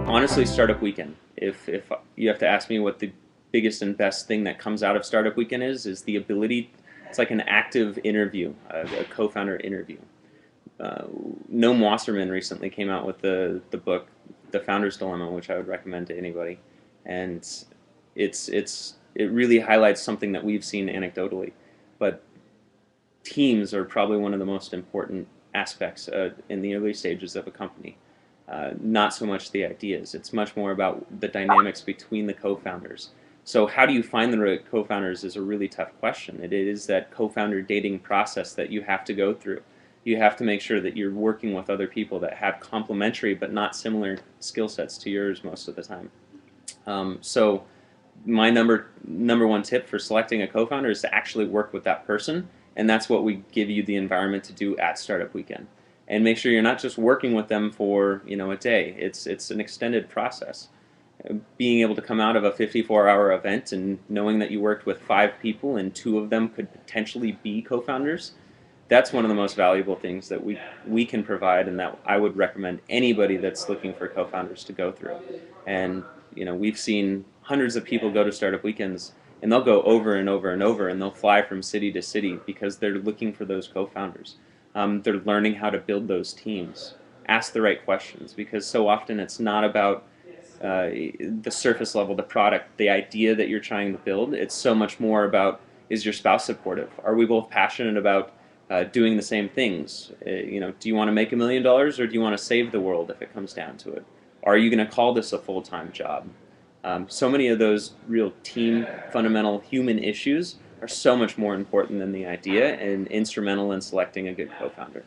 Honestly, Startup Weekend. If you have to ask me what the biggest and best thing that comes out of Startup Weekend is the ability. It's like an active interview, a co-founder interview. Noam Wasserman recently came out with the book, The Founder's Dilemma, which I would recommend to anybody, and it really highlights something that we've seen anecdotally, but teams are probably one of the most important aspects in the early stages of a company. Not so much the ideas. It's much more about the dynamics between the co-founders. So how do you find the right co-founders is a really tough question. It is that co-founder dating process that you have to go through. You have to make sure that you're working with other people that have complementary but not similar skill sets to yours most of the time. So my number one tip for selecting a co-founder is to actually work with that person, and that's what we give you the environment to do at Startup Weekend. And make sure you're not just working with them for a day. It's an extended process. Being able to come out of a 54-hour event and knowing that you worked with 5 people and 2 of them could potentially be co-founders, that's one of the most valuable things that we can provide, and that I would recommend anybody that's looking for co-founders to go through. And we've seen hundreds of people go to Startup Weekends, and they'll go over and over and over, and they'll fly from city to city because they're looking for those co-founders. They're learning how to build those teams. Ask the right questions, because so often it's not about the surface level, the product, the idea that you're trying to build. It's so much more about, is your spouse supportive? Are we both passionate about doing the same things? Do you want to make $1 million, or do you want to save the world if it comes down to it? Are you going to call this a full-time job? So many of those real team, fundamental human issues are so much more important than the idea and instrumental in selecting a good co-founder.